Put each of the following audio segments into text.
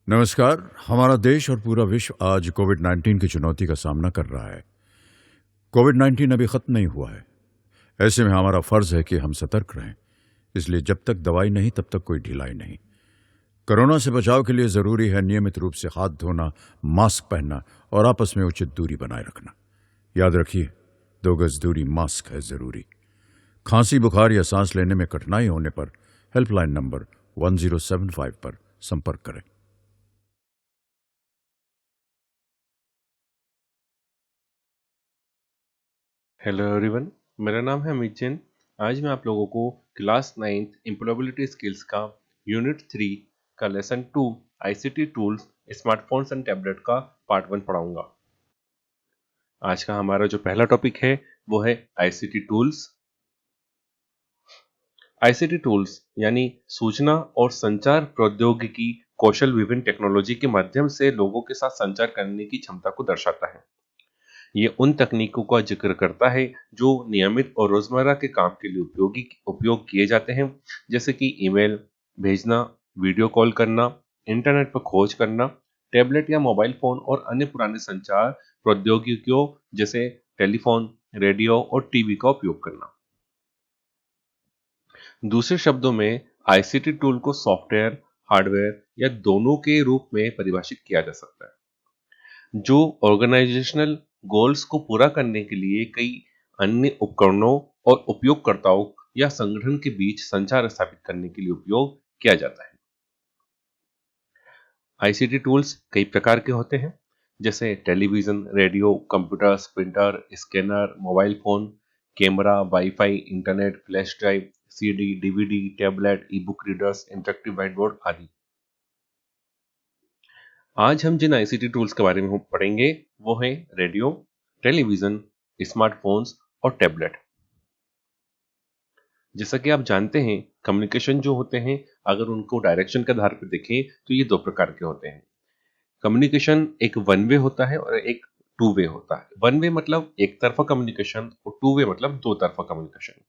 नमस्कार। हमारा देश और पूरा विश्व आज कोविड-19 की चुनौती का सामना कर रहा है। कोविड-19 अभी खत्म नहीं हुआ है। ऐसे में हमारा फर्ज है कि हम सतर्क रहें। इसलिए जब तक दवाई नहीं तब तक कोई ढिलाई नहीं। कोरोना से बचाव के लिए जरूरी है नियमित रूप से हाथ धोना, मास्क पहनना और आपस में उचित दूरी बनाए रखना। याद रखिए, 2 गज दूरी मास्क है जरूरी। खांसी, बुखार या सांस लेने में कठिनाई होने पर हेल्पलाइन नंबर 1075 पर संपर्क करें। हेलो एवरीवन, मेरा नाम है अमित जैन। आज मैं आप लोगों को क्लास 9th एम्प्लॉयबिलिटी स्किल्स का यूनिट 3 का lesson 2 ICT tools smartphones and tablet का पार्ट 1 पढ़ाऊंगा। आज का हमारा जो पहला टॉपिक है वो है आईसीटी टूल्स। आईसीटी टूल्स यानी सूचना और संचार प्रौद्योगिकी कौशल विभिन्न टेक्नोलॉजी के माध्यम से लोगों के साथ संचार करने की क्षमता को दर्शाता है। ये उन तकनीकों का जिक्र करता है जो नियमित और रोजमर्रा के काम के लिए उपयोग किए जाते हैं, जैसे कि ईमेल भेजना, वीडियो कॉल करना, इंटरनेट पर खोज करना, टैबलेट या मोबाइल फोन और अन्य पुराने संचार प्रौद्योगिकियों जैसे टेलीफोन, रेडियो और टीवी का उपयोग करना। दूसरे शब्दों में आईसीटी टूल को सॉफ्टवेयर, हार्डवेयर या दोनों के रूप में परिभाषित किया जा सकता है जो ऑर्गेनाइजेशनल गोल्स को पूरा करने के लिए कई अन्य उपकरणों और उपयोगकर्ताओं या संगठन के बीच संचार स्थापित करने के लिए उपयोग किया जाता है। आईसीटी टूल्स कई प्रकार के होते हैं, जैसे television, radio, computer, printer, scanner, mobile phone, camera, wifi, internet, flash drive, CD, DVD, tablet, ई book readers, interactive white board आदि। आज हम जिन आईसीटी टूल्स के बारे में पढ़ेंगे वो हैं रेडियो, टेलीविजन, स्मार्टफोन्स और टैबलेट। जैसा कि आप जानते हैं, कम्युनिकेशन जो होते हैं, अगर उनको डायरेक्शन के आधार पर देखें तो ये 2 प्रकार के होते हैं। कम्युनिकेशन एक वन वे होता है और एक टू वे होता है। वन वे मतलब एक तरफा कम्युनिकेशन और टू वे मतलब दो तरफा कम्युनिकेशन।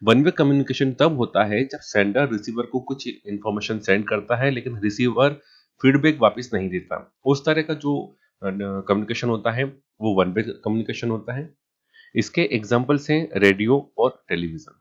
वन वे कम्युनिकेशन तब होता है जब सेंडर रिसीवर को कुछ इंफॉर्मेशन सेंड करता है लेकिन रिसीवर फीडबैक वापस नहीं देता। उस तरह का जो कम्युनिकेशन होता है वो वन वे कम्युनिकेशन होता है। इसके एग्जांपल्स हैं रेडियो और टेलीविजन।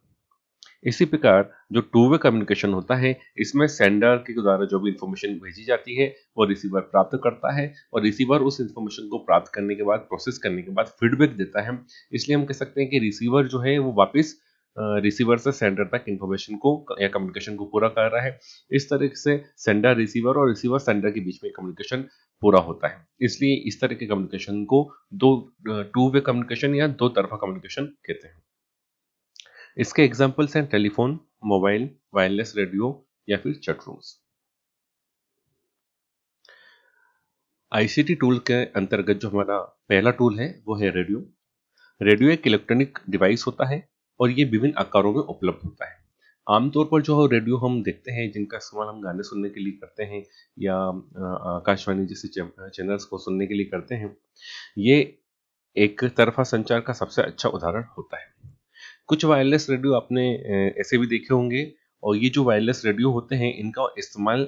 इसी प्रकार जो टू वे कम्युनिकेशन होता है, इसमें सेंडर के द्वारा जो भी इंफॉर्मेशन भेजी जाती है वो रिसीवर प्राप्त करता है और रिसीवर उस इंफॉर्मेशन को प्राप्त करने के बाद, प्रोसेस करने के बाद फीडबैक देता है। इसलिए हम कह सकते हैं कि रिसीवर जो है वो वापस रिसीवर से सेंडर तक इंफॉर्मेशन को या कम्युनिकेशन को पूरा कर रहा है। इस तरह से सेंडर रिसीवर और रिसीवर सेंडर के बीच में कम्युनिकेशन पूरा होता है। इसलिए इस तरह के कम्युनिकेशन को दो टू वे कम्युनिकेशन या दो तरफा कम्युनिकेशन कहते हैं। इसके एग्जाम्पल्स हैं टेलीफोन, मोबाइल, वायरलेस रेडियो या फिर चैट रूम्स। आईसीटी टूल के अंतर्गत जो हमारा पहला टूल है वो है रेडियो। रेडियो एक इलेक्ट्रॉनिक डिवाइस होता है और ये विभिन्न आकारों में उपलब्ध होता है। आमतौर पर जो रेडियो हम देखते हैं जिनका इस्तेमाल हम गाने सुनने के लिए करते हैं या आकाशवाणी जैसे चैनल्स को सुनने के लिए करते हैं, ये एक तरफा संचार का सबसे अच्छा उदाहरण होता है। कुछ वायरलेस रेडियो आपने ऐसे भी देखे होंगे और ये जो वायरलेस रेडियो होते हैं इनका इस्तेमाल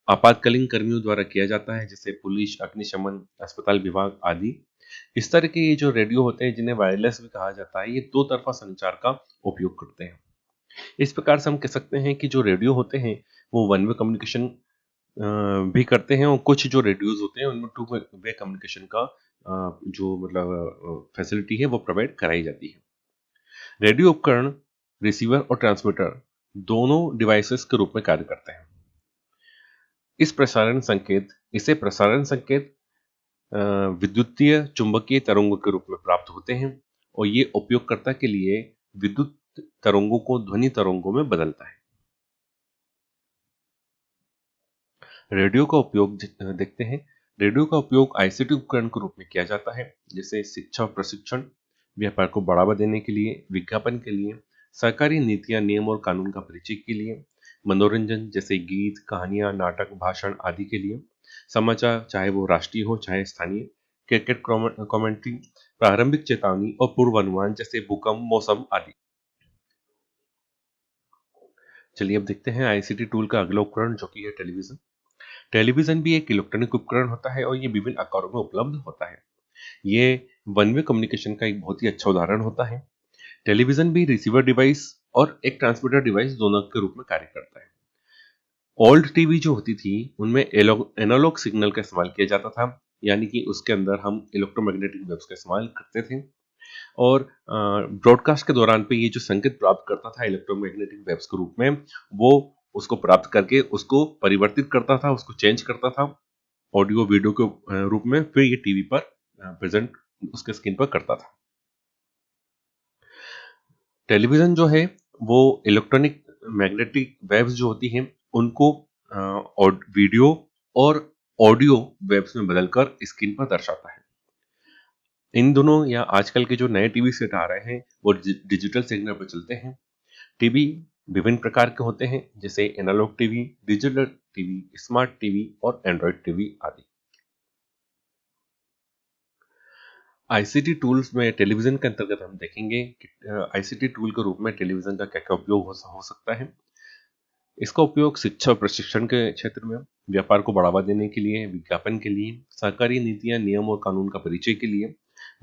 आपातकालीन कर्मियों द्वारा किया जाता है, जैसे पुलिस, अग्निशमन, अस्पताल विभाग आदि। इस तरह के ये जो रेडियो होते हैं जिन्हें वायरलेस भी कहा जाता है, ये दो तरफा संचार का उपयोग करते हैं। इस प्रकार से हम कह सकते हैं कि जो रेडियो होते हैं वो वन वे कम्युनिकेशन भी करते हैं और कुछ जो रेडियोज होते हैं उनमें टू वे कम्युनिकेशन का जो मतलब फैसिलिटी है वो प्रोवाइड कराई जाती है। रेडियो उपकरण रिसीवर और ट्रांसमीटर दोनों डिवाइसेस के रूप में कार्य करते हैं। इसे प्रसारण संकेत विद्युतीय चुंबकीय तरंगों के रूप में प्राप्त होते हैं और ये उपयोगकर्ता के लिए विद्युत तरंगों को ध्वनि तरंगों में बदलता है। रेडियो का उपयोग देखते हैं। रेडियो का उपयोग आईसीटी उपकरण के रूप में किया जाता है, जैसे शिक्षा और प्रशिक्षण, व्यापार को बढ़ावा देने के लिए, विज्ञापन के लिए, सरकारी नीतियां, नियम और कानून का परिचय के लिए, मनोरंजन जैसे गीत, कहानियां, नाटक, भाषण आदि के लिए, समाचार चाहे वो राष्ट्रीय हो चाहे स्थानीय, क्रिकेट कमेंट्री, प्रारंभिक चेतावनी और पूर्वानुमान जैसे भूकंप, मौसम आदि। चलिए अब देखते हैं आईसीटी टूल का अगला उपकरण जो कि है टेलीविजन। टेलीविजन भी एक इलेक्ट्रॉनिक उपकरण होता है और ये विभिन्न आकारों में उपलब्ध होता है। ये वन वे कम्युनिकेशन का एक बहुत ही अच्छा उदाहरण होता है। टेलीविजन भी रिसीवर डिवाइस और एक ट्रांसमीटर डिवाइस दोनों के रूप में कार्य करता है। ओल्ड टीवी जो होती थी उनमें एनालॉग सिग्नल का इस्तेमाल किया जाता था, यानी कि उसके अंदर हम इलेक्ट्रोमैग्नेटिक वेव्स का इस्तेमाल करते थे और ब्रॉडकास्ट के दौरान पे ये जो संकेत प्राप्त करता था इलेक्ट्रोमैग्नेटिक वेव्स के रूप में, वो उसको प्राप्त करके उसको परिवर्तित करता था, उसको चेंज करता था ऑडियो वीडियो के रूप में, फिर ये टीवी पर प्रेजेंट उसके स्क्रीन पर करता था। टेलीविजन जो है वो इलेक्ट्रॉनिक मैग्नेटिक वेव्स जो होती हैं उनको वीडियो और ऑडियो वेव्स में बदलकर स्क्रीन पर दर्शाता है। इन दोनों या आजकल के जो नए टीवी सेट आ रहे हैं वो डिजिटल सिग्नल पर चलते हैं। टीवी विभिन्न प्रकार के होते हैं, जैसे analogue TV, digital TV, smart TV और एंड्रॉयड टीवी आदि। आईसीटी टूल्स में टेलीविजन के अंतर्गत हम देखेंगे कि आईसीटी टूल के रूप में टेलीविजन का क्या क्या उपयोग हो सकता है। इसका उपयोग शिक्षा और प्रशिक्षण के क्षेत्र में, व्यापार को बढ़ावा देने के लिए, विज्ञापन के लिए, सरकारी नीतियां, नियम और कानून का परिचय के लिए,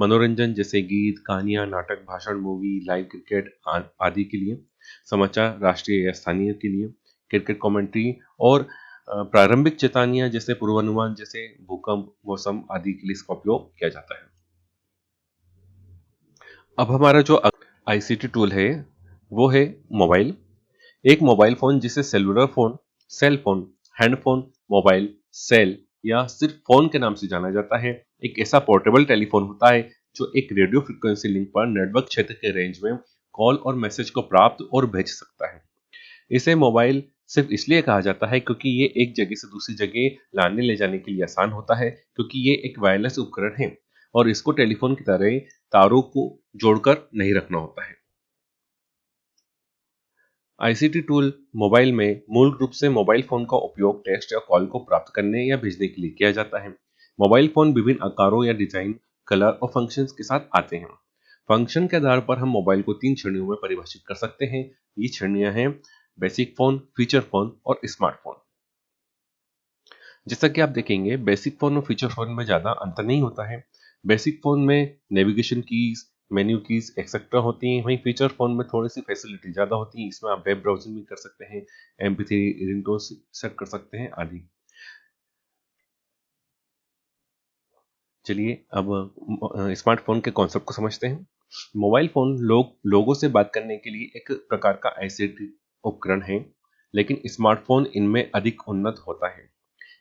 मनोरंजन जैसे गीत, कहानियां, नाटक, भाषण, मूवी, लाइव क्रिकेट आदि के लिए, समाचार राष्ट्रीय या स्थानीय के लिए, क्रिकेट कमेंट्री और प्रारंभिक चेतावनियां जैसे पूर्वानुमान जैसे भूकंप, मौसम आदि के लिए इसका उपयोग किया जाता है। अब हमारा जो आईसीटी टूल है वो है मोबाइल। एक मोबाइल फोन जिसे cellular phone, cell phone, handphone, mobile, cell या सिर्फ फोन के नाम से जाना जाता है, एक ऐसा पोर्टेबल टेलीफोन होता है जो एक रेडियो फ्रिक्वेंसी लिंक पर नेटवर्क क्षेत्र के रेंज में कॉल और मैसेज को प्राप्त और भेज सकता है। इसे मोबाइल सिर्फ इसलिए कहा जाता है क्योंकि ये एक जगह से दूसरी जगह लाने ले जाने के लिए आसान होता है, क्योंकि ये एक वायरलेस उपकरण है और इसको टेलीफोन की तरह तारों को जोड़कर नहीं रखना होता है। आईसीटी टूल मोबाइल में मूल रूप से मोबाइल फोन का उपयोग टेक्स्ट या कॉल को प्राप्त करने या भेजने के लिए किया जाता है। मोबाइल फोन विभिन्न आकारों या डिजाइन, कलर और फंक्शंस के साथ आते हैं। फंक्शन के आधार पर हम मोबाइल को 3 श्रेणियों में परिभाषित कर सकते हैं। ये श्रेणियां हैं बेसिक फोन, फीचर फोन और स्मार्टफोन। जैसा कि आप देखेंगे बेसिक फोन और फीचर फोन में ज्यादा अंतर नहीं होता है। बेसिक फोन में navigation keys, menu keys etcetera होती हैं, वहीं फीचर फोन में थोड़ी सी फैसिलिटी ज्यादा होती है। इसमें आप वेब ब्राउजिंग भी कर सकते हैं, MP3 रिंगटोन सेट कर सकते हैं आदि। चलिए अब स्मार्टफोन के कॉन्सेप्ट को समझते हैं। मोबाइल फोन लोगों से बात करने के लिए एक प्रकार का आईसीटी उपकरण है, लेकिन स्मार्टफोन इनमें अधिक उन्नत होता है।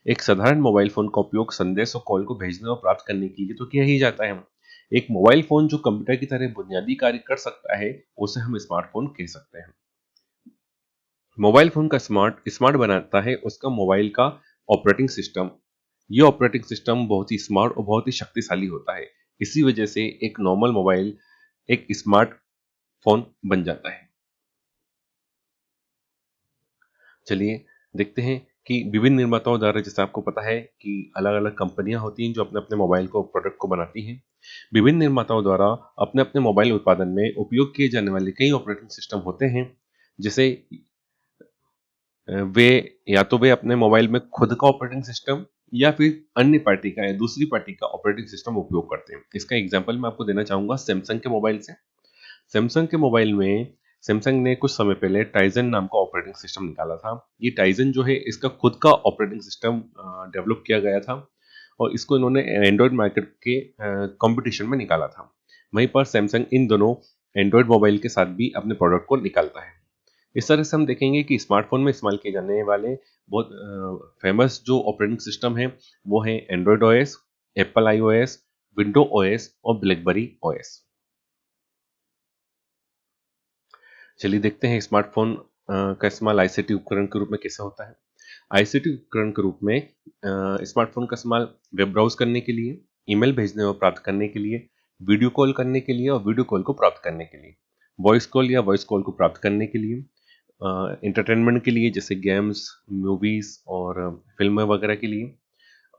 एक साधारण मोबाइल फोन का उपयोग संदेश और कॉल को भेजने और प्राप्त करने के लिए तो किया ही जाता है। एक मोबाइल फोन जो कंप्यूटर की तरह बुनियादी कार्य कर सकता है उसे हम स्मार्टफोन कह सकते हैं। मोबाइल फोन का स्मार्ट बनाता है उसका मोबाइल का ऑपरेटिंग सिस्टम। ये ऑपरेटिंग सिस्टम बहुत ही स्मार्ट और बहुत ही शक्तिशाली होता है। इसी वजह से एक नॉर्मल मोबाइल एक स्मार्ट फोन बन जाता है। चलिए देखते हैं कि विभिन्न निर्माताओं द्वारा, जैसे आपको पता है कि अलग अलग कंपनियां होती हैं जो अपने अपने मोबाइल को प्रोडक्ट को बनाती हैं। विभिन्न निर्माताओं द्वारा अपने अपने मोबाइल उत्पादन में उपयोग किए जाने वाले कई ऑपरेटिंग सिस्टम होते हैं। जैसे वे या तो वे अपने मोबाइल में खुद का ऑपरेटिंग सिस्टम या फिर अन्य पार्टी का या दूसरी पार्टी का ऑपरेटिंग सिस्टम उपयोग करते हैं। इसका एग्जाम्पल मैं आपको देना चाहूंगा सैमसंग के मोबाइल से। सैमसंग के मोबाइल में सैमसंग ने कुछ समय पहले टाइजन नाम का ऑपरेटिंग सिस्टम निकाला था। ये टाइजन जो है इसका खुद का ऑपरेटिंग सिस्टम डेवलप किया गया था और इसको इन्होंने एंड्रॉयड मार्केट के कंपटीशन में निकाला था। वहीं पर सैमसंग इन दोनों एंड्रॉयड मोबाइल के साथ भी अपने प्रोडक्ट को निकालता है। इस तरह से हम देखेंगे कि स्मार्टफोन में इस्तेमाल किए जाने वाले बहुत फेमस जो ऑपरेटिंग सिस्टम है वो है Android OS, Apple iOS, window OS और ब्लैकबेरी ओएस। चलिए देखते हैं स्मार्टफोन का इस्तेमाल आईसीटी उपकरण के रूप में कैसे होता है। आईसीटी उपकरण के रूप में स्मार्टफोन का इस्तेमाल वेब ब्राउज करने के लिए, ईमेल भेजने और प्राप्त करने के लिए, वीडियो कॉल करने के लिए और वीडियो कॉल को प्राप्त करने के लिए, वॉइस कॉल या वॉइस कॉल को प्राप्त करने के लिए, एंटरटेनमेंट के लिए जैसे गेम्स, मूवीज और फिल्में वगैरह के लिए,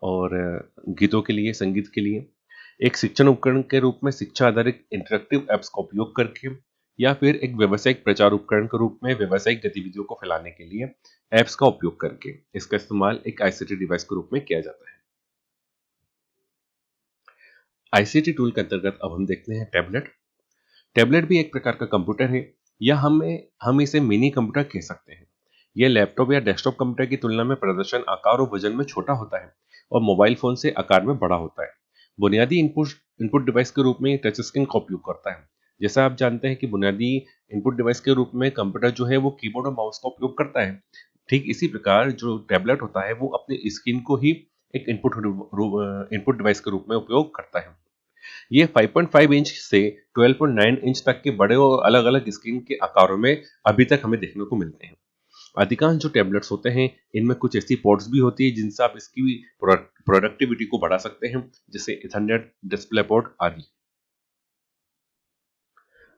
और गीतों के लिए, संगीत के लिए, एक शिक्षण उपकरण के रूप में शिक्षा आधारित इंटरेक्टिव एप्स का उपयोग करके, या फिर एक व्यावसायिक प्रचार उपकरण के रूप में व्यावसायिक गतिविधियों को फैलाने के लिए ऐप्स का उपयोग करके। इसका इस्तेमाल एक आईसीटी डिवाइस के रूप में किया जाता है। आईसीटी टूल के अंतर्गत अब हम देखते हैं टैबलेट। टैबलेट भी एक प्रकार का कंप्यूटर है, या हम इसे मिनी कंप्यूटर कह सकते हैं। यह लैपटॉप या डेस्कटॉप कंप्यूटर की तुलना में प्रदर्शन, आकार और वजन में छोटा होता है और मोबाइल फोन से आकार में बड़ा होता है। बुनियादी इनपुट इनपुट डिवाइस के रूप में टच स्क्रीन का उपयोग करता है। जैसा आप जानते हैं कि बुनियादी इनपुट डिवाइस के रूप में कंप्यूटर जो है वो कीबोर्ड और माउस का उपयोग करता है। ठीक इसी प्रकार जो टैबलेट होता है वो अपनी स्क्रीन को ही एक इनपुट डिवाइस के रूप में उपयोग करता है। ये 5.5 इंच से 12.9 इंच तक के बड़े और अलग-अलग स्क्रीन के आकारों में अभी तक हमें देखने को मिलते हैं। अधिकांश जो टैबलेट्स होते हैं, इनमें कुछ ऐसी पोर्ट्स भी होती है जिनसे आप इसकी प्रोडक्टिविटी को बढ़ा सकते हैं, जैसे इथरनेट, डिस्प्ले पोर्ट आदि।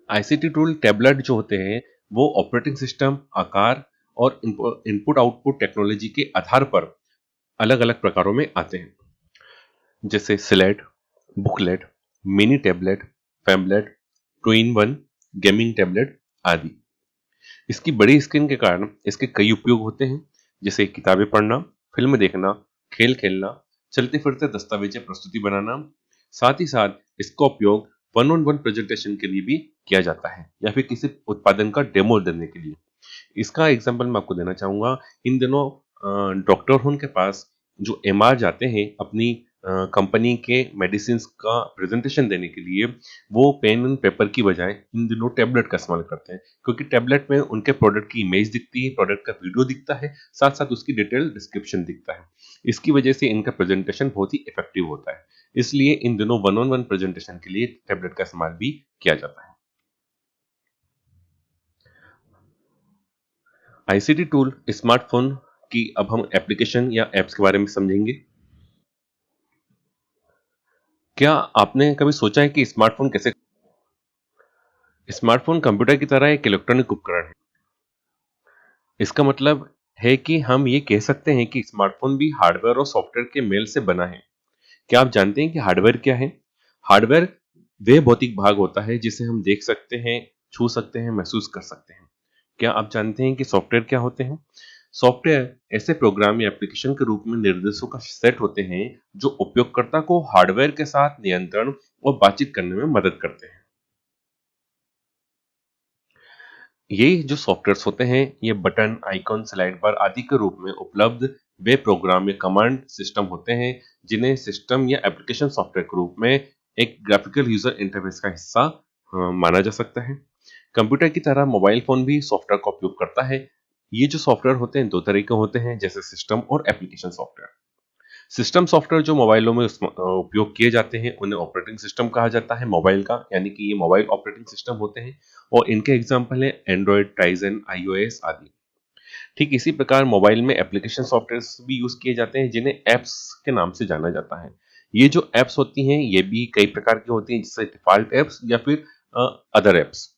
आईसीटी टूल टैबलेट जो होते हैं, वो ऑपरेटिंग सिस्टम, आकार और इनपुट आउटपुट टेक्नोलॉजी के आधार पर अलग-अलग प्रकारों में आते हैं, जैसे slate, booklet, mini tablet, phablet, two in one, gaming tablet आदि। इसकी बड़ी स्क्रीन के कारण इसके कई उपयोग होते हैं, जैसे किताबें पढ़ना, फिल्म देखना, खेल खेलना, चलते फिरते दस्तावेजें प्रस्तुति बनाना। साथ ही साथ इसका उपयोग वन ऑन वन प्रेजेंटेशन के लिए भी किया जाता है, या फिर किसी उत्पादन का डेमो देने के लिए। इसका एग्जांपल मैं आपको देना चाहूंगा। इन दिनों डॉक्टर उनके पास जो एमआर जाते हैं अपनी कंपनी के मेडिसिन का प्रेजेंटेशन देने के लिए, वो पेन एंड पेपर की बजाय इन दिनों टैबलेट का इस्तेमाल करते हैं, क्योंकि टैबलेट में उनके प्रोडक्ट की इमेज दिखती है, प्रोडक्ट का वीडियो दिखता है, साथ साथ उसकी डिटेल डिस्क्रिप्शन दिखता है। इसकी वजह से इनका प्रेजेंटेशन बहुत ही इफेक्टिव होता है। इसलिए इन दिनों वन ऑन वन प्रेजेंटेशन के लिए टैबलेट का इस्तेमाल भी किया जाता है। आईसीटी टूल स्मार्टफोन की अब हम एप्लीकेशन या एप्स के बारे में समझेंगे। क्या आपने कभी सोचा है कि स्मार्टफोन कंप्यूटर की तरह एक इलेक्ट्रॉनिक उपकरण है। इसका मतलब है कि हम ये कह सकते हैं कि स्मार्टफोन भी हार्डवेयर और सॉफ्टवेयर के मेल से बना है। क्या आप जानते हैं कि हार्डवेयर क्या है? हार्डवेयर वह भौतिक भाग होता है जिसे हम देख सकते हैं, छू सकते हैं, महसूस कर सकते हैं। क्या आप जानते हैं कि सॉफ्टवेयर क्या होते हैं? सॉफ्टवेयर ऐसे प्रोग्राम या एप्लीकेशन के रूप में निर्देशों का सेट होते हैं जो उपयोगकर्ता को हार्डवेयर के साथ नियंत्रण और बातचीत करने में मदद करते हैं। ये जो सॉफ्टवेयर्स होते हैं, ये बटन, आइकॉन, स्लाइड बार आदि के रूप में उपलब्ध वे प्रोग्राम या कमांड सिस्टम होते हैं जिन्हें सिस्टम या एप्लीकेशन सॉफ्टवेयर के रूप में एक ग्राफिकल यूजर इंटरफेस का हिस्सा माना जा सकता है। कंप्यूटर की तरह मोबाइल फोन भी सॉफ्टवेयर का उपयोग करता है। ये जो सॉफ्टवेयर होते हैं दो तरह के होते हैं, जैसे सिस्टम और एप्लीकेशन सॉफ्टवेयर। सिस्टम सॉफ्टवेयर जो मोबाइलों में उपयोग किए जाते हैं उन्हें ऑपरेटिंग सिस्टम कहा जाता है मोबाइल का, यानी कि ये मोबाइल ऑपरेटिंग सिस्टम होते हैं और इनके एग्जाम्पल हैं एंड्रॉयड, टाइजन, आईओएस आदि। ठीक इसी प्रकार मोबाइल में एप्लीकेशन सॉफ्टवेयर भी यूज किए जाते हैं जिन्हें एप्स के नाम से जाना जाता है। ये जो एप्स होती हैं ये भी कई प्रकार की होती हैं, जैसे डिफॉल्ट एप्स या फिर अदर एप्स।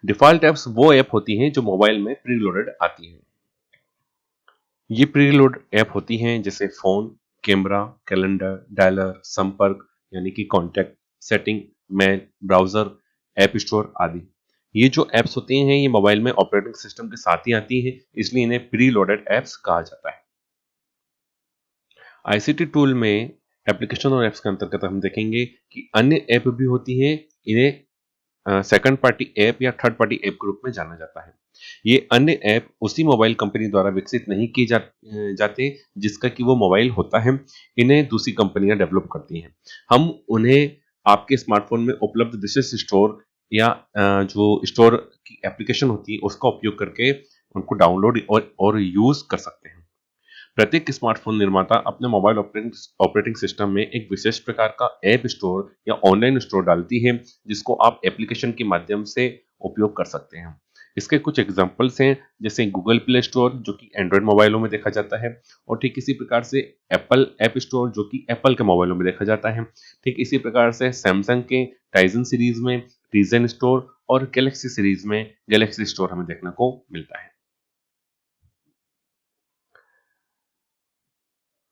डिफॉल्ट एप्स वो ऐप होती हैं जो मोबाइल में प्रीलोडेड आती हैं। ये प्रीलोड ऐप होती हैं जैसे फोन, कैमरा, कैलेंडर, डायलर, संपर्क यानी कि contact, setting, mail, browser, app store आदि। ये जो एप्स होती हैं ये मोबाइल में ऑपरेटिंग सिस्टम के साथ ही आती हैं, इसलिए इन्हें प्रीलोडेड एप्स कहा जाता है। आईसीटी टूल में एप्लीकेशन और एप्स के अंतर्गत हम देखेंगे कि अन्य ऐप भी होती हैं। इन्हें सेकंड पार्टी ऐप या थर्ड पार्टी ऐप के रूप में जाना जाता है। ये अन्य ऐप उसी मोबाइल कंपनी द्वारा विकसित नहीं किए जाते जिसका कि वो मोबाइल होता है। इन्हें दूसरी कंपनियां डेवलप करती हैं। हम उन्हें आपके स्मार्टफोन में उपलब्ध विशेष स्टोर या जो स्टोर की एप्लीकेशन होती है उसका उपयोग करके उनको डाउनलोड और यूज कर सकते हैं। प्रत्येक स्मार्टफोन निर्माता अपने मोबाइल ऑपरेटिंग सिस्टम में एक विशेष प्रकार का ऐप स्टोर या ऑनलाइन स्टोर डालती है जिसको आप एप्लीकेशन के माध्यम से उपयोग कर सकते हैं। इसके कुछ एग्जांपल्स हैं, जैसे गूगल प्ले स्टोर जो कि एंड्रॉयड मोबाइलों में देखा जाता है, और ठीक इसी प्रकार से एप्पल ऐप स्टोर जो कि एप्पल के मोबाइलों में देखा जाता है। ठीक इसी प्रकार से सैमसंग के टाइजन सीरीज में टीजन स्टोर और गैलेक्सी सीरीज में गैलेक्सी स्टोर हमें देखने को मिलता है।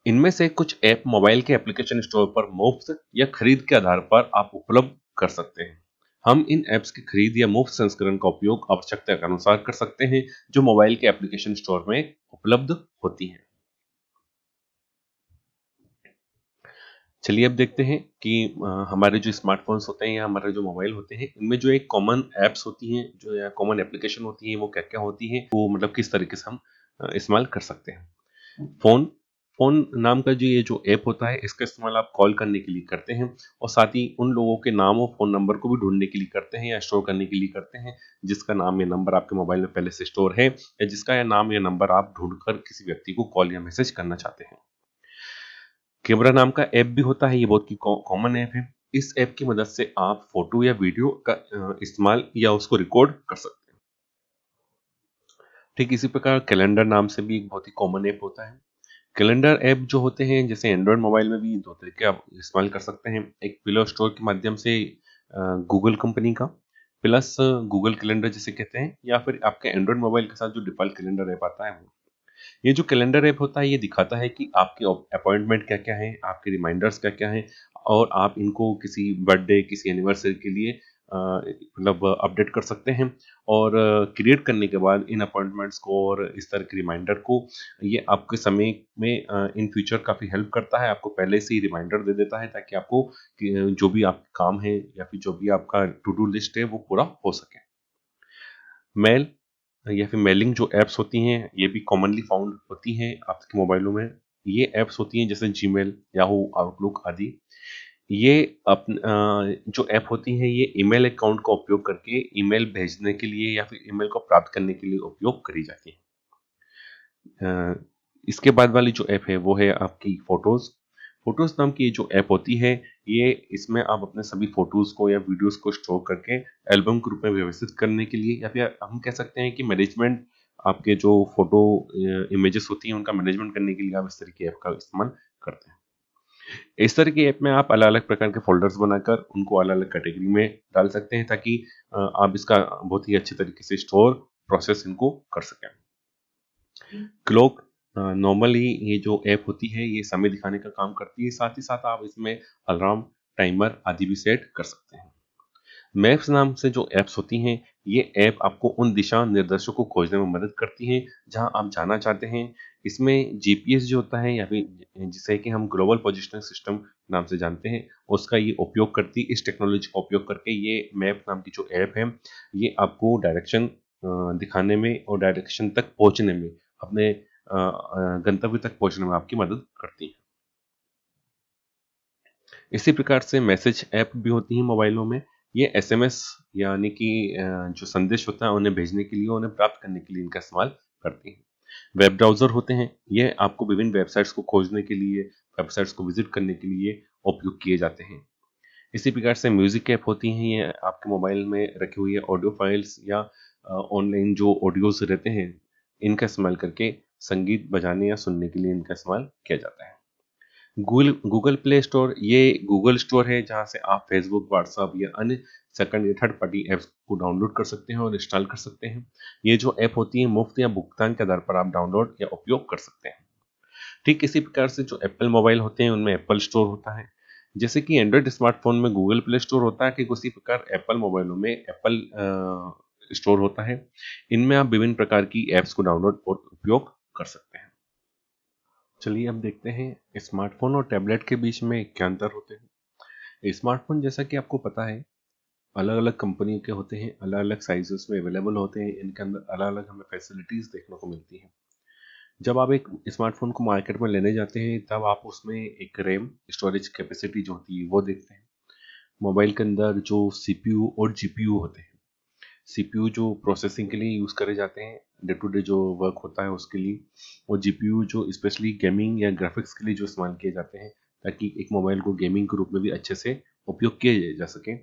इनमें से कुछ ऐप मोबाइल के एप्लीकेशन स्टोर पर मुफ्त या खरीद के आधार पर आप उपलब्ध कर सकते हैं। हम इन ऐप्स की खरीद या मुफ्त संस्करण का उपयोग आवश्यकता के अनुसार कर सकते हैं जो मोबाइल के एप्लीकेशन स्टोर में उपलब्ध होती हैं। चलिए अब देखते हैं कि हमारे जो स्मार्टफ़ोन्स होते हैं या हमारे जो मोबाइल होते हैं, इनमें जो एक कॉमन ऐप्स होती हैं, जो या कॉमन एप्लीकेशन होती हैं, वो क्या-क्या होती हैं, वो मतलब किस तरीके से हम इस्तेमाल कर सकते हैं। फ़ोन फ़ोन नाम का जो ये जो ऐप होता है, इसका इस्तेमाल आप कॉल करने के लिए करते हैं और साथ ही उन लोगों के नाम और फ़ोन नंबर को भी ढूँढने के लिए करते हैं या स्टोर करने के लिए करते हैं, जिसका नाम या नंबर आपके मोबाइल में पहले से स्टोर है या जिसका या नाम या नंबर आप ढूँढकर किसी व्यक्ति को कॉल या मैसेज करना चाहते हैं। कैमरा नाम का ऐप भी होता है, ये बहुत ही कॉमन ऐप है। इस ऐप की मदद से आप फ़ोटो या वीडियो का इस्तेमाल या उसको रिकॉर्ड कर सकते हैं। ठीक इसी प्रकार कैलेंडर नाम से भी एक बहुत ही कॉमन ऐप होता है। कैलेंडर ऐप जो होते हैं जैसे एंड्रॉयड मोबाइल में भी 2 तरीके आप इस्तेमाल कर सकते हैं। एक प्ले स्टोर के माध्यम से गूगल कंपनी का प्लस गूगल कैलेंडर जिसे कहते हैं या फिर आपके एंड्रॉयड मोबाइल के साथ जो डिफ़ॉल्ट कैलेंडर ऐप आता है वो। ये जो कैलेंडर ऐप होता है ये दिखाता है कि आपके अपॉइंटमेंट क्या-क्या हैं, आपके रिमाइंडर्स क्या-क्या हैं और आप इनको किसी बर्थडे, किसी एनिवर्सरी के लिए मतलब अपडेट कर सकते हैं और क्रिएट करने के बाद इन अपॉइंटमेंट्स को और इस तरह के रिमाइंडर को ये आपके समय में इन फ्यूचर काफ़ी हेल्प करता है। आपको पहले से ही रिमाइंडर दे देता है ताकि आपको जो भी आपके काम है या फिर जो भी आपका टू डू लिस्ट है वो पूरा हो सके। मेल या फिर मेलिंग जो ऐप्स होती हैं, ये भी कॉमनली फाउंड होती हैं आपके मोबाइलों में। ये ऐप्स होती हैं जैसे जीमेल, याहू, आउटलुक आदि। ये जो ऐप होती हैं ये ईमेल अकाउंट का उपयोग करके ईमेल भेजने के लिए या फिर ईमेल को प्राप्त करने के लिए उपयोग करी जाती हैं। अ, इसके बाद वाली जो ऐप है वो है आपकी फ़ोटोज़। फ़ोटोज़ नाम की ये जो ऐप होती है, ये इसमें आप अपने सभी फ़ोटोज़ को या वीडियोज़ को स्टोर करके एल्बम के रूप में व्यवस्थित करने के लिए या फिर हम कह सकते हैं कि मैनेजमेंट आपके जो फ़ोटो इमेजेस होती हैं उनका मैनेजमेंट करने के लिए आप इस तरह की ऐप का इस्तेमाल करते हैं। इस तरह की ऐप में आप अलग-अलग प्रकार के फ़ोल्डर्स बनाकर उनको अलग-अलग कैटेगरी में डाल सकते हैं ताकि आप इसका बहुत ही अच्छे तरीके से स्टोर, प्रोसेस इनको कर सकें। क्लॉक नॉर्मली ये जो ऐप होती है ये समय दिखाने का काम करती है, साथ ही साथ आप इसमें अलार्म, टाइमर आदि भी सेट कर सकते हैं। मैप्स नाम से जो ऐप्स होती हैं, ये ऐप आपको उन दिशा निर्देशों को खोजने में मदद करती हैं, जहाँ आप जाना चाहते हैं। इसमें जीपीएस जो होता है या फिर जिसे कि हम ग्लोबल पोजिशनिंग सिस्टम नाम से जानते हैं, उसका ये उपयोग करती इस टेक्नोलॉजी का उपयोग करके ये मैप नाम की जो ऐप है, ये आपको डायरेक्शन दिखाने में और डायरेक्शन तक पहुँचने में, अपने गंतव्य तक पहुँचने में आपकी मदद करती है। इसी प्रकार से मैसेज ऐप भी होती हैं मोबाइलों में। ये एसएमएस यानी कि जो संदेश होता है उन्हें भेजने के लिए, उन्हें प्राप्त करने के लिए इनका इस्तेमाल करती हैं। वेब ब्राउज़र होते हैं, ये आपको विभिन्न वेबसाइट्स को खोजने के लिए, वेबसाइट्स को विज़िट करने के लिए उपयोग किए जाते हैं। इसी प्रकार से म्यूज़िक ऐप होती हैं, ये आपके मोबाइल में रखी हुई है ऑडियो फाइल्स या ऑनलाइन जो ऑडियोज़ रहते हैं, इनका इस्तेमाल करके संगीत बजाने या सुनने के लिए इनका इस्तेमाल किया जाता है। गूगल गूगल प्ले स्टोर ये गूगल स्टोर है जहाँ से आप फेसबुक, व्हाट्सएप या अन्य सेकंड या थर्ड पार्टी ऐप्स को डाउनलोड कर सकते हैं और इंस्टॉल कर सकते हैं। ये जो ऐप होती है मुफ्त या भुगतान के आधार पर आप डाउनलोड या उपयोग कर सकते हैं। ठीक इसी प्रकार से जो एप्पल मोबाइल होते हैं उनमें एप्पल स्टोर होता है। जैसे कि एंड्रॉइड स्मार्टफ़ोन में गूगल प्ले स्टोर होता है, ठीक उसी प्रकार एप्पल मोबाइलों में एप्पल स्टोर होता है। इनमें आप विभिन्न प्रकार की ऐप्स को डाउनलोड और उपयोग कर सकते हैं। चलिए अब देखते हैं स्मार्टफ़ोन और टैबलेट के बीच में क्या अंतर होते हैं। स्मार्टफ़ोन जैसा कि आपको पता है अलग-अलग कंपनी के होते हैं, अलग-अलग साइज़ेस में अवेलेबल होते हैं, इनके अंदर अलग-अलग हमें फैसिलिटीज़ देखने को मिलती हैं। जब आप एक स्मार्टफ़ोन को मार्केट में लेने जाते हैं तब आप उसमें एक रैम स्टोरेज कैपेसिटी जो होती है वो देखते हैं। मोबाइल के अंदर जो सीपीयू और जीपीयू होते हैं, सीपीयू जो प्रोसेसिंग के लिए यूज़ करे जाते हैं, डे टू डे जो वर्क होता है उसके लिए, और जीपीयू जो स्पेशली गेमिंग या ग्राफिक्स के लिए जो इस्तेमाल किए जाते हैं ताकि एक मोबाइल को गेमिंग के रूप में भी अच्छे से उपयोग किया जा सके।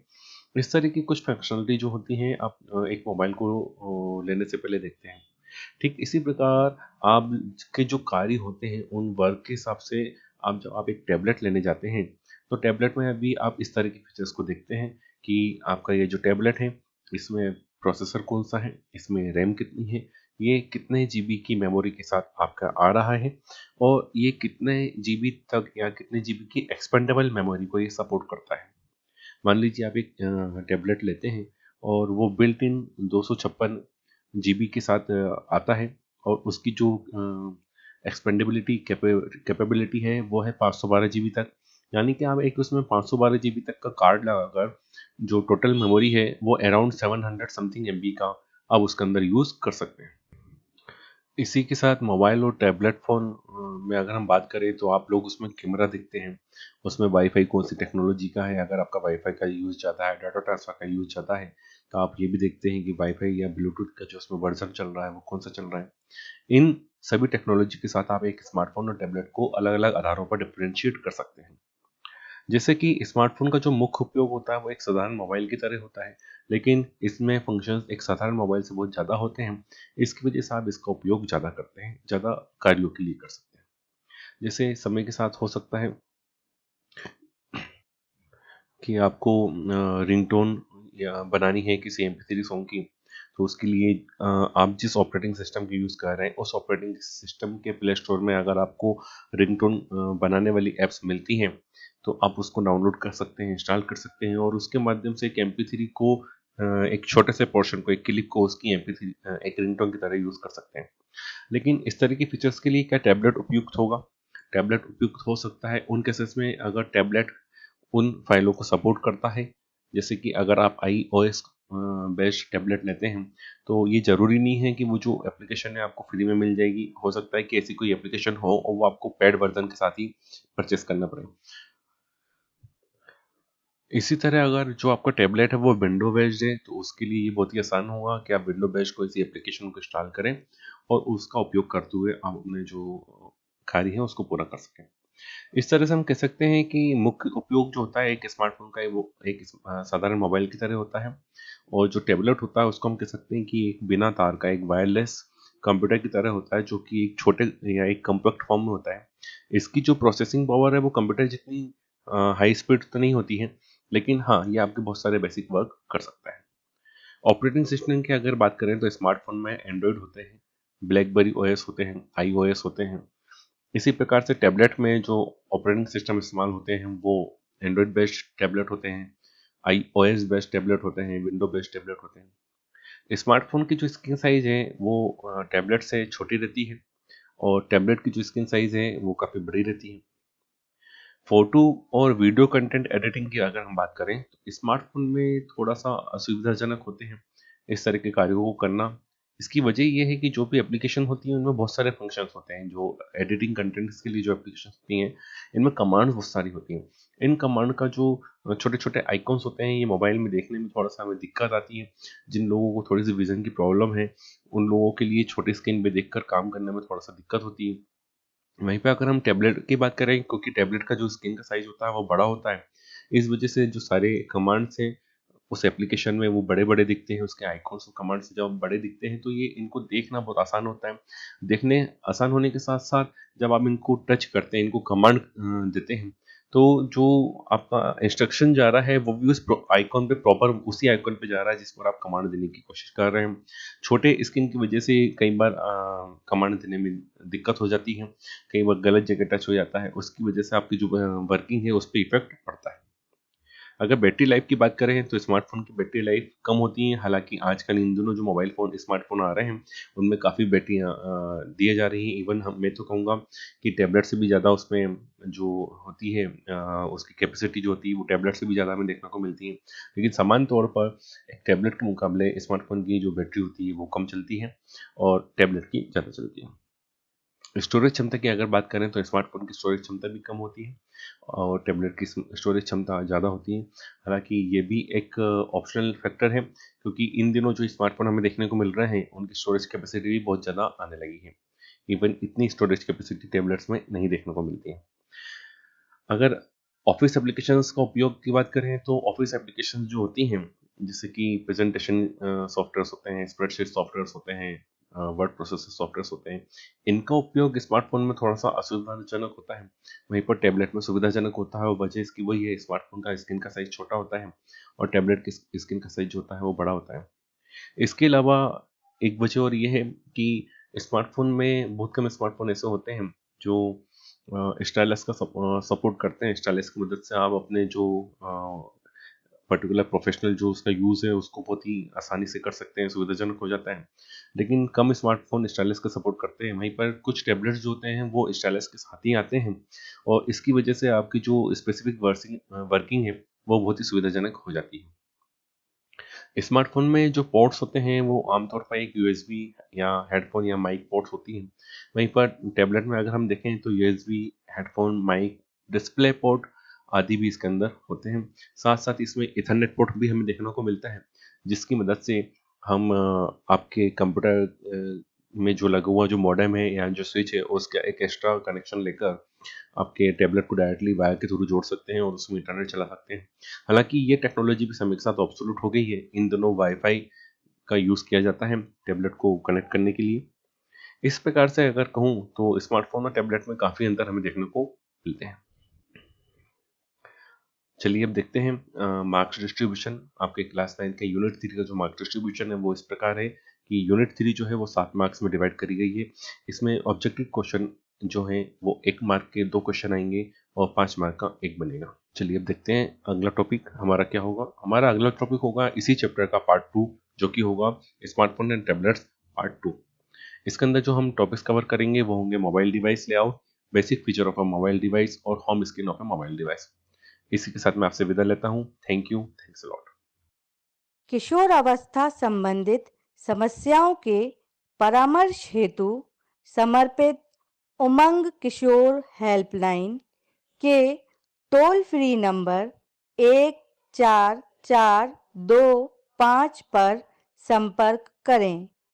इस तरह की कुछ फंक्शनलिटी जो होती हैं आप एक मोबाइल को लेने से पहले देखते हैं। ठीक इसी प्रकार आप के जो कार्य होते हैं उन वर्क के हिसाब से आप जब आप एक टैबलेट लेने जाते हैं तो टैबलेट में अभी आप इस तरह के फीचर्स को देखते हैं कि आपका ये जो टैबलेट है इसमें प्रोसेसर कौन सा है, इसमें रैम कितनी है, ये कितने जीबी की मेमोरी के साथ आपका आ रहा है और ये कितने जीबी तक या कितने जीबी की एक्सपेंडेबल मेमोरी को ये सपोर्ट करता है। मान लीजिए आप एक टैबलेट लेते हैं और वो बिल्ट इन 256 जीबी के साथ आता है और उसकी जो एक्सपेंडेबिलिटी कैपेबिलिटी है वो है 512 GB तक। यानी कि आप एक उसमें 512 GB तक का कार्ड लगाकर जो टोटल मेमोरी है वो अराउंड 700 समथिंग MB का आप उसके अंदर यूज़ कर सकते हैं। इसी के साथ मोबाइल और टैबलेट फ़ोन में अगर हम बात करें तो आप लोग उसमें कैमरा देखते हैं, उसमें वाईफ़ाई कौन-सी टेक्नोलॉजी का है। अगर आपका वाईफ़ाई का यूज़ ज़्यादा है, डाटा ट्रांसफ़र का यूज़ ज़्यादा है, तो आप ये भी देखते हैं कि वाईफ़ाई या ब्लूटूथ का जो उसमें वर्ज़न चल रहा है, वो कौन-सा चल रहा है। इन सभी टेक्नोलॉजी के साथ आप एक स्मार्टफ़ोन और टैबलेट को अलग-अलग आधारों पर डिफ़रेंशिएट कर सकते हैं। जैसे कि स्मार्टफ़ोन का जो मुख्य उपयोग होता है वो एक साधारण मोबाइल की तरह होता है, लेकिन इसमें फ़ंक्शंस एक साधारण मोबाइल से बहुत ज़्यादा होते हैं। इसकी वजह से आप इसका उपयोग ज़्यादा करते हैं, ज़्यादा कार्यों के लिए कर सकते हैं। जैसे समय के साथ हो सकता है कि आपको रिंगटोन या बनानी है किसी MP3 सॉन्ग की, तो उसके लिए आप जिस ऑपरेटिंग सिस्टम की यूज़ कर रहे हैं, उस ऑपरेटिंग सिस्टम के प्ले स्टोर में अगर आपको रिंगटोन बनाने वाली ऐप्स मिलती हैं, तो आप उसको डाउनलोड कर सकते हैं, इंस्टॉल कर सकते हैं और उसके माध्यम से एक MP3 को एक छोटे से पोर्शन को, एक क्लिप को उसकी MP3 एक रिंगटोन की तरह यूज़ कर सकते हैं। लेकिन इस तरह के फीचर्स के लिए क्या टैबलेट उपयुक्त होगा? टैबलेट उपयुक्त हो सकता है उन केसेस में अगर टैबलेट उन फाइलों को सपोर्ट करता है। जैसे कि अगर आप iOS बेस्ड टैबलेट लेते हैं, तो ये ज़रूरी नहीं है कि वो जो एप्लीकेशन है आपको फ्री में मिल जाएगी। हो सकता है कि ऐसी कोई एप्लीकेशन हो और वो आपको पेड वर्ज़न के साथ ही परचेज़ करना पड़े। इसी तरह अगर जो आपका टैबलेट है वो विंडो बेस्ड है, तो उसके लिए ये बहुत ही आसान होगा कि आप विंडो बेस्ड कोई सी एप्लीकेशन को इंस्टॉल करें और उसका उपयोग करते हुए आप अपने जो कार्य है उसको पूरा कर सकें। इस तरह से हम कह सकते हैं कि मुख्य उपयोग जो होता है एक स्मार्टफ़ोन का, वो एक साधारण मोबाइल की तरह होता है और जो टैबलेट होता है उसको हम कह सकते हैं कि एक बिना तार का एक वायरलेस कंप्यूटर की तरह होता है, जो कि एक छोटे या एक कॉम्पैक्ट फॉर्म में होता है। इसकी जो प्रोसेसिंग पावर है वो कंप्यूटर जितनी हाई स्पीड तो नहीं होती है, लेकिन हाँ, ये आपके बहुत सारे बेसिक वर्क कर सकता है। ऑपरेटिंग सिस्टम की अगर बात करें तो स्मार्टफ़ोन में एंड्रॉयड होते हैं, ब्लैकबेरी ओएस होते हैं, आईओएस होते हैं। इसी प्रकार से टैबलेट में जो ऑपरेटिंग सिस्टम इस्तेमाल होते हैं वो एंड्रॉयड बेस्ड टैबलेट होते हैं, आईओएस बेस्ड टैबलेट होते हैं, विंडो बेस्ड टैबलेट होते हैं। स्मार्टफ़ोन की जो स्क्रीन साइज़ है वो टैबलेट से छोटी रहती है और टैबलेट की जो स्क्रीन साइज़ है वो काफ़ी बड़ी रहती है। फ़ोटो और वीडियो कंटेंट एडिटिंग की अगर हम बात करें, तो स्मार्टफ़ोन में थोड़ा-सा असुविधाजनक होते हैं, इस तरह के कार्यों को करना। इसकी वजह ये है कि जो भी एप्लीकेशन होती हैं, उनमें बहुत सारे फ़ंक्शंस होते हैं, जो एडिटिंग कंटेंट्स के लिए जो एप्लीकेशंस होती हैं, इनमें कमांड्स बहुत सारी होती हैं। इन कमांड का जो छोटे-छोटे आइकॉन्स होते हैं, ये मोबाइल में देखने में थोड़ा-सा हमें दिक्कत आती है। जिन लोगों को थोड़ी-सी विज़न की प्रॉब्लम है, उन लोगों के लिए छोटी स्क्रीन पे देखकर काम करने में थोड़ा-सा दिक्कत होती है। वहीं पे अगर हम टैबलेट की बात करें, क्योंकि टैबलेट का जो स्क्रीन का साइज़ होता है वो बड़ा होता है, इस वजह से जो सारे कमांड्स हैं उस एप्लीकेशन में वो बड़े-बड़े दिखते हैं, उसके आइकॉन्स और कमांड्स जब बड़े दिखते हैं तो ये इनको देखना बहुत आसान होता है। देखने आसान होने के साथ-साथ जब आप इनको टच करते हैं, इनको कमांड देते हैं, तो जो आपका इंस्ट्रक्शन जा रहा है वो भी उस आइकॉन पे प्रॉपर उसी आइकॉन पे जा रहा है जिस पर आप कमांड देने की कोशिश कर रहे हैं। छोटे स्क्रीन की वजह से कई बार कमांड देने में दिक्कत हो जाती है, कई बार गलत जगह टच हो जाता है, उसकी वजह से आपकी जो वर्किंग है उस पे इफ़ेक्ट पड़ता है। अगर बैटरी लाइफ की बात करें तो स्मार्टफ़ोन की बैटरी लाइफ कम होती है, हालाँकि आजकल इन दिनों जो मोबाइल फ़ोन, स्मार्टफ़ोन आ रहे हैं, उनमें काफ़ी बैटरियाँ दिए जा रही हैं। इवन हम मैं तो कहूँगा कि टैबलेट से भी ज़्यादा उसमें जो होती है उसकी कैपेसिटी जो होती है वो टैबलेट से भी ज़्यादा हमें देखने को मिलती है। लेकिन सामान्य तौर पर एक टैबलेट के मुकाबले स्मार्टफ़ोन की जो बैटरी होती है वो कम चलती है और टैबलेट की ज़्यादा चलती है। स्टोरेज क्षमता की अगर बात करें तो स्मार्टफ़ोन की स्टोरेज क्षमता भी कम होती है और टैबलेट की स्टोरेज क्षमता ज़्यादा होती है। हालाँकि ये भी एक ऑप्शनल फैक्टर है, क्योंकि इन दिनों जो स्मार्टफ़ोन हमें देखने को मिल रहे हैं, उनकी स्टोरेज कैपेसिटी भी बहुत ज़्यादा आने लगी है। इवन इतनी स्टोरेज कैपेसिटी टैबलेट्स में नहीं देखने को मिलती है। अगर ऑफ़िस एप्लीकेशंस का उपयोग की बात करें तो ऑफ़िस एप्लीकेशंस जो होती हैं, जैसे कि प्रेज़ेंटेशन सॉफ्टवेयर्स होते हैं, स्प्रेडशीट सॉफ्टवेयर्स होते हैं, वर्ड प्रोसेसर सॉफ्टवेयर्स होते हैं, इनका उपयोग स्मार्टफ़ोन में थोड़ा-सा असुविधाजनक होता है। वहीं पर टैबलेट में सुविधाजनक होता है और वजह इसकी वही है, स्मार्टफ़ोन का स्क्रीन का साइज़ छोटा होता है और टैबलेट की स्क्रीन का साइज़ जो होता है वो बड़ा होता है। इसके अलावा एक वजह और ये है कि स्मार्टफ़ोन में बहुत कम स्मार्टफ़ोन ऐसे होते हैं जो स्टाइलस का सपोर्ट करते हैं। स्टाइलस की मदद से आप अपने जो पर्टिकुलर प्रोफेशनल जो उसका यूज़ है उसको बहुत ही आसानी से कर सकते हैं, सुविधाजनक हो जाता है। लेकिन कम स्मार्टफोन स्टाइलस का सपोर्ट करते हैं, वहीं पर कुछ टैबलेट्स जो होते हैं वो स्टाइलस के साथ ही आते हैं, और इसकी वजह से आपकी जो स्पेसिफिक वर्किंग है वो बहुत ही सुविधाजनक हो जाती है। स्मार्टफ़ोन में जो पोर्ट्स होते हैं वो आमतौर पर एक यूएसबी या हेडफ़ोन या माइक पोर्ट्स होती हैं। वहीं पर टैबलेट में अगर हम देखें तो USB, headphone, mic, display port आदि भी इसके अंदर होते हैं। साथ-साथ इसमें ईथरनेट पोर्ट भी हमें देखने को मिलता है, जिसकी मदद से हम आपके कंप्यूटर में जो लगा हुआ जो मॉडेम है या जो स्विच है उसका एक एक्स्ट्रा कनेक्शन लेकर आपके टैबलेट को डायरेक्टली वायर के थ्रू जोड़ सकते हैं और उसमें इंटरनेट चला सकते हैं। हालाँकि ये टेक्नोलॉजी भी समय के साथ ऑब्सोल्यूट हो गई है। इन दिनों वाई-फाई का यूज़ किया जाता है टैबलेट को कनेक्ट करने के लिए। इस प्रकार से अगर कहूँ तो स्मार्टफ़ोन और टैबलेट में काफ़ी अंतर हमें देखने को मिलते हैं। चलिए अब देखते हैं मार्क्स डिस्ट्रीब्यूशन आपके क्लास 9 के यूनिट 3 का जो मार्क्स डिस्ट्रीब्यूशन है वो इस प्रकार है कि यूनिट 3 जो है वो 7 मार्क्स में डिवाइड करी गई है। इसमें ऑब्जेक्टिव क्वेश्चन जो है वो 1 मार्क के 2 क्वेश्चन आएँगे और 5 मार्क का 1 बनेगा। चलिए अब देखते हैं अगला टॉपिक हमारा क्या होगा। हमारा अगला टॉपिक होगा इसी चैप्टर का पार्ट 2, जो कि होगा स्मार्टफ़ोन एंड टैबलेट्स पार्ट 2। इसके अंदर जो हम टॉपिक्स कवर करेंगे वो होंगे mobile device layout, basic feature of a mobile device और home screen of a mobile device. इसी के साथ मैं आपसे विदा लेता हूँ। Thank you, thanks a lot. किशोरावस्था संबंधित समस्याओं के परामर्श हेतु समर्पित उमंग किशोर हेल्पलाइन के टोल फ्री नंबर 144225 पर संपर्क करें।